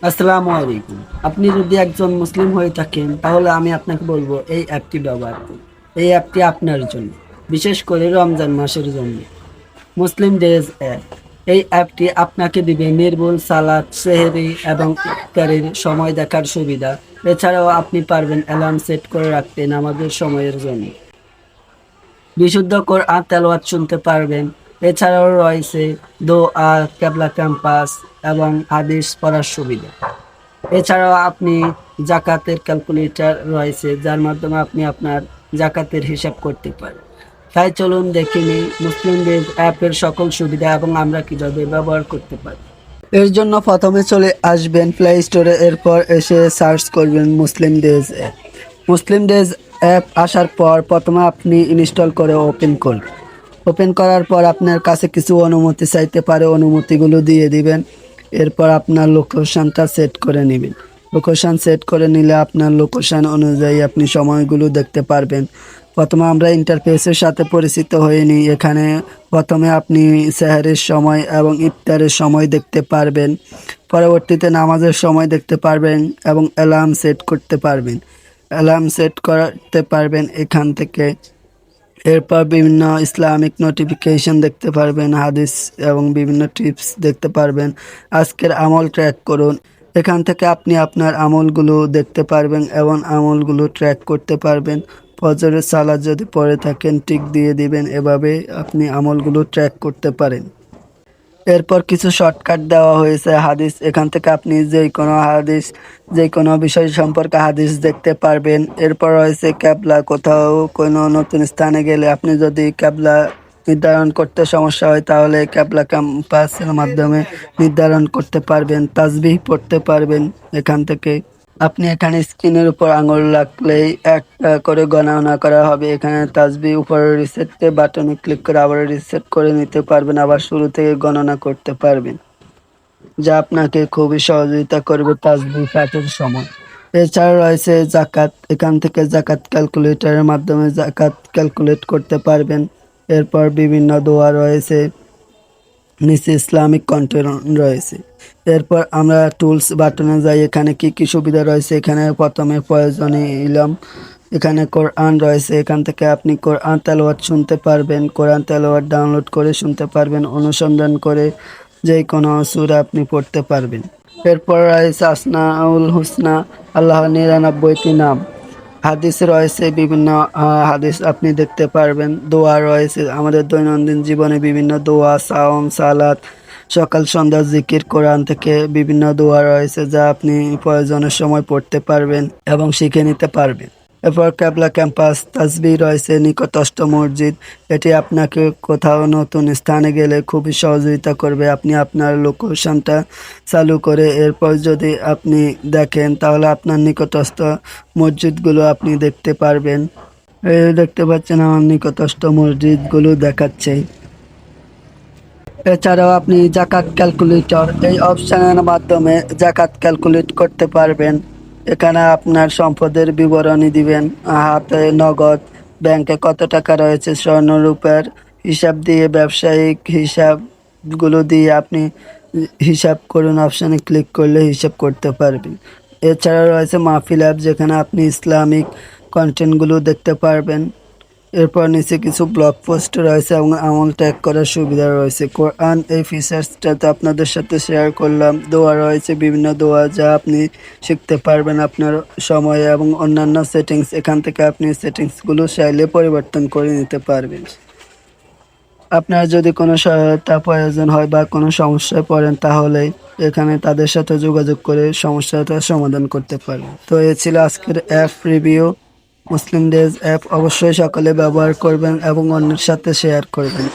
আসসালামু আলাইকুম। আপনি যদি একজন মুসলিম হয়ে থাকেন তাহলে আমি আপনাকে বলবো এই অ্যাপটি ব্যবহার করুন। এই অ্যাপটি আপনার জন্য, বিশেষ করে রমজান মাসের জন্য। মুসলিম ডেজ অ্যাপ। এই অ্যাপটি আপনাকে দিবে নির্ভুল সালাত, সেহরি এবং ইফতারের সময় দেখার সুবিধা। এছাড়াও আপনি পারবেন অ্যালার্ম সেট করে রাখতে নামাজের সময়ের জন্য। বিশুদ্ধ কোরআন তেলাওয়াত শুনতে পারবেন। এছাড়াও রয়েছে দোয়া, কেবলা ক্যাম্পাস এবং হাদিস পড়ার সুবিধা। এছাড়াও আপনি জাকাতের ক্যালকুলেটর রয়েছে, যার মাধ্যমে আপনি আপনার জাকাতের হিসাব করতে পারেন। তাই চলুন দেখে নিই মুসলিম ডেজ অ্যাপের সকল সুবিধা এবং আমরা কিভাবে ব্যবহার করতে পারি। এর জন্য প্রথমে চলে আসবেন প্লে স্টোরে, এরপর এসে সার্চ করবেন মুসলিম ডেজ অ্যাপ। মুসলিম ডেজ অ্যাপ আসার পর প্রথমে আপনি ইনস্টল করে ওপেন করুন। ওপেন করার পর আপনার কাছে কিছু অনুমতি চাইতে পারে, অনুমতিগুলো দিয়ে দিবেন। এরপর আপনার লোকেশনটা সেট করে নেবেন। লোকেশন সেট করে নিলে আপনার লোকেশন অনুযায়ী আপনি সময়গুলো দেখতে পারবেন। প্রথমে আমরা ইন্টারফেসের সাথে পরিচিত হয়ে নিই। এখানে প্রথমে আপনি সেহরির সময় এবং ইফতারের সময় দেখতে পারবেন। পরবর্তীতে নামাজের সময় দেখতে পারবেন এবং অ্যালার্ম সেট করতে পারবেন। অ্যালার্ম সেট করতে পারবেন এখান থেকে। এরপর বিভিন্ন ইসলামিক নোটিফিকেশন দেখতে পারবেন, হাদিস এবং বিভিন্ন টিপস দেখতে পারবেন। আজকের আমল ট্র্যাক করুন। এখান থেকে আপনি আপনার আমলগুলো দেখতে পারবেন এবং আমলগুলো ট্র্যাক করতে পারবেন। ফজরের সালাত যদি পড়ে থাকেন টিক দিয়ে দিবেন। এভাবে আপনি আমলগুলো ট্র্যাক করতে পারেন। এরপর কিছু শর্টকাট দেওয়া হয়েছে হাদিস। এখান থেকে আপনি যে কোনো বিষয় সম্পর্কে হাদিস দেখতে পারবেন। এরপর রয়েছে ক্যাবলা। কোথাও কোনো নতুন স্থানে গেলে আপনি যদি ক্যাবলা নির্ধারণ করতে সমস্যা হয় তাহলে ক্যাবলা ক্যাম্পাসের মাধ্যমে নির্ধারণ করতে পারবেন। তাসবিহ পড়তে পারবেন এখান থেকে। আপনি এখানে স্ক্রিনের উপর আঙুল রাখলেই একটা করে গণনা করা হবে। এখানে তাসবিহ উপরে রিসেট বাটনে ক্লিক করে আবার রিসেট করে নিতে পারবেন, আবার শুরু থেকে গণনা করতে পারবেন, যা আপনাকে খুবই সহযোগিতা করবে তাসবিহ পাঠের সময়। এছাড়া রয়েছে জাকাত। এখান থেকে জাকাত ক্যালকুলেটরের মাধ্যমে জাকাত ক্যালকুলেট করতে পারবেন। এরপর বিভিন্ন দোয়া রয়েছে, নিচে ইসলামিক কন্টেন্ট রয়েছে। এরপর আমরা টুলস বাটনে যাই। এখানে কি কি সুবিধা রয়েছে, এখানে প্রথমে প্রয়োজনীয় ইলম, এখানে কোরআন রয়েছে। এখান থেকে আপনি কোরআন তেলাওয়াত শুনতে পারবেন, কোরআন তেলাওয়াত ডাউনলোড করে শুনতে পারবেন, অনুসন্ধান করে যে কোনো সূরা আপনি পড়তে পারবেন। এরপর রয়েছে আসমাউল হুসনা, আল্লাহর 99টি নাম। হাদিস রয়েছে, বিভিন্ন হাদিস আপনি দেখতে পারবেন। দোয়া রয়েছে, আমাদের দৈনন্দিন জীবনে বিভিন্ন দোয়া, সাওম, সালাত, সকাল সন্ধ্যা জিকির, কোরআন থেকে বিভিন্ন দোয়া রয়েছে যা আপনি প্রয়োজনের সময় পড়তে পারবেন এবং শিখে নিতে পারবেন। এরপর ক্যাবলা ক্যাম্পাস, তাসবিহ রয়েছে, নিকটস্থ মসজিদ। এটি আপনাকে কোথাও নতুন স্থানে গেলে খুবই সহযোগিতা করবে। আপনি আপনার লোকেশনটা চালু করে এরপর যদি আপনি দেখেন তাহলে আপনার নিকটস্থ মসজিদগুলো আপনি দেখতে পারবেন। এই দেখতে পাচ্ছেন আমার নিকটস্থ মসজিদগুলো দেখাচ্ছে। এছাড়াও আপনি জাকাত ক্যালকুলেটর, এই অপশনের মাধ্যমে জাকাত ক্যালকুলেট করতে পারবেন। এখানে আপনার সম্পদের বিবরণী দিবেন, হাতে নগদ, ব্যাংকে কত টাকা রয়েছে, স্বর্ণ রূপার হিসাব দিয়ে, ব্যবসায়িক হিসাবগুলো দিয়ে আপনি হিসাব করুন অপশানে ক্লিক করলে হিসাব করতে পারবেন। এছাড়া রয়েছে মাহফিল অ্যাপ, যেখানে আপনি ইসলামিক কন্টেন্টগুলো দেখতে পারবেন। এরপর নিচে কিছু ব্লগ পোস্ট রয়েছে এবং আমল ট্যাগ করার সুবিধা রয়েছে। কোরআন, এই ফিচার্সটা তো আপনাদের সাথে শেয়ার করলাম। দোয়া রয়েছে, বিভিন্ন দোয়া যা আপনি শিখতে পারবেন আপনার সময়ে, এবং অন্যান্য সেটিংস, এখান থেকে আপনি সেটিংসগুলো চাইলে পরিবর্তন করে নিতে পারবেন। আপনার যদি কোনো সহায়তা প্রয়োজন হয় বা কোনো সমস্যায় পড়েন তাহলে এখানে তাদের সাথে যোগাযোগ করে সমস্যাটা সমাধান করতে পারেন। তো এ ছিল আজকের অ্যাপ রিভিউ। মুসলিম ডেজ অ্যাপ অবশ্যই সকলে ব্যবহার করবেন এবং অন্যের সাথে শেয়ার করবেন।